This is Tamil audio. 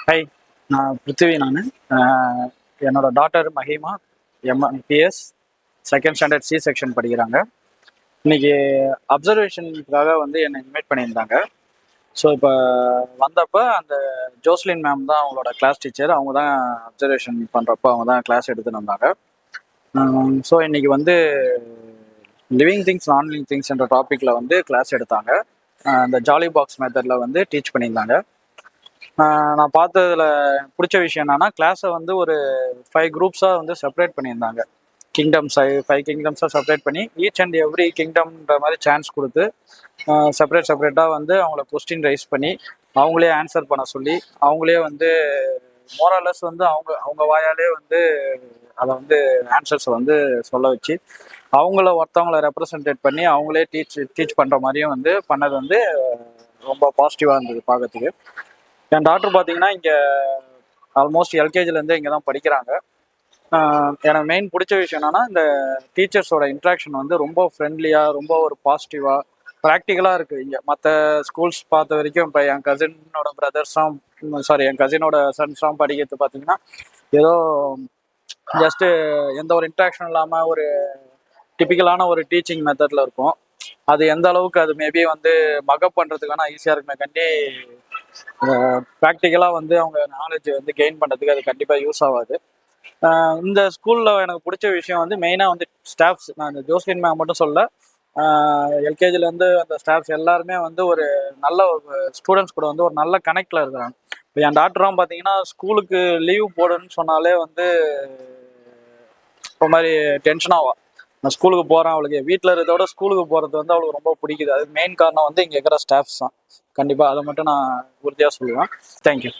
ஹை, நான் பிருத்திவி. என்னோட daughter Mahima MBS second standard C section படிக்கிறாங்க. இன்னைக்கு அப்சர்வேஷனுக்காக வந்து என்னை இன்வைட் பண்ணியிருந்தாங்க. ஸோ இப்போ வந்தப்போ அந்த ஜோஸ்லின் மேம் தான் அவங்களோட கிளாஸ் டீச்சர். அவங்க தான் அப்சர்வேஷன் பண்ணுறப்போ அவங்க தான் கிளாஸ் எடுத்துன்னு வந்தாங்க. ஸோ இன்னைக்கு வந்து லிவிங் திங்ஸ் நான் லிவிங் திங்ஸ் என்ற டாப்பிக்கில் வந்து கிளாஸ் எடுத்தாங்க. அந்த ஜாலி பாக்ஸ் மெத்தடில் வந்து டீச் பண்ணியிருந்தாங்க. நான் பார்த்ததுல பிடிச்ச விஷயம் என்னன்னா, கிளாஸை வந்து ஒரு 5 குரூப்ஸாக வந்து செப்பரேட் பண்ணியிருந்தாங்க. ஃபைவ் கிங்டம்ஸாக செப்பரேட் பண்ணி ஈச் அண்ட் எவ்ரி கிங்டம்ன்ற மாதிரி சான்ஸ் கொடுத்து செப்பரேட்டாக வந்து அவங்கள கொஸ்டின் ரைஸ் பண்ணி அவங்களே ஆன்சர் பண்ண சொல்லி அவங்களே வந்து மோரலஸ் வந்து அவங்க அவங்க வாயாலே வந்து அதை வந்து ஆன்சர்ஸை வந்து சொல்ல வச்சு ஒருத்தவங்கள ரெப்ரசன்டேட் பண்ணி அவங்களே டீச் பண்ணுற மாதிரியும் வந்து பண்ணது வந்து ரொம்ப பாசிட்டிவாக இருந்தது பார்க்கறதுக்கு. என் டாக்டர் பார்த்தீங்கன்னா இங்கே ஆல்மோஸ்ட் எல்கேஜிலேருந்து இங்கே தான் படிக்கிறாங்க. எனக்கு மெயின் பிடிச்ச விஷயம் என்னன்னா, இந்த டீச்சர்ஸோட இன்ட்ராக்ஷன் வந்து ரொம்ப ஃப்ரெண்ட்லியாக, ரொம்ப ஒரு பாசிட்டிவாக ப்ராக்டிக்கலாக இருக்குது. இங்கே மற்ற ஸ்கூல்ஸ் பார்த்த வரைக்கும் இப்போ என் கசினோட சன்ஸ்லாம் படிக்கிறது பார்த்தீங்கன்னா ஏதோ ஜஸ்ட்டு எந்த ஒரு இன்ட்ராக்ஷன் இல்லாமல் ஒரு டிப்பிக்கலான ஒரு டீச்சிங் மெத்தடில் இருக்கும். அது எந்த அளவுக்கு அது மேபி வந்து மக்கப் பண்ணுறதுக்கான ஈஸியாக இருக்குமே கண்டி ப்ராக்டிக்கலாக வந்து அவங்க நாலேஜ் வந்து கெயின் பண்ணுறதுக்கு அது கண்டிப்பாக யூஸ் ஆகாது. இந்த ஸ்கூலில் எனக்கு பிடிச்ச விஷயம் வந்து மெயினாக வந்து ஸ்டாஃப்ஸ். நான் இந்த ஜோஸ்லின் மேம் மட்டும் சொல்ல, எல்கேஜிலேருந்து அந்த ஸ்டாஃப்ஸ் எல்லாருமே வந்து ஒரு நல்ல ஸ்டூடெண்ட்ஸ் கூட வந்து ஒரு நல்ல கனெக்டில் இருக்கிறாங்க. இப்போ என் டாக்டராக பார்த்தீங்கன்னா ஸ்கூலுக்கு லீவ் போடுன்னு சொன்னாலே வந்து ஒரு மாதிரி டென்ஷன் ஆகும். நான் ஸ்கூலுக்கு போகிறேன், அவளுக்கு வீட்டில் இருக்கிறதோட ஸ்கூலுக்கு போகிறது வந்து அவளுக்கு ரொம்ப பிடிக்குது. அது மெயின் காரணம் வந்து இங்கே இருக்கிற ஸ்டாஃப்ஸ் தான். கண்டிப்பாக அதை மட்டும் நான் உறுதியாக சொல்லுவேன். தேங்க்யூ.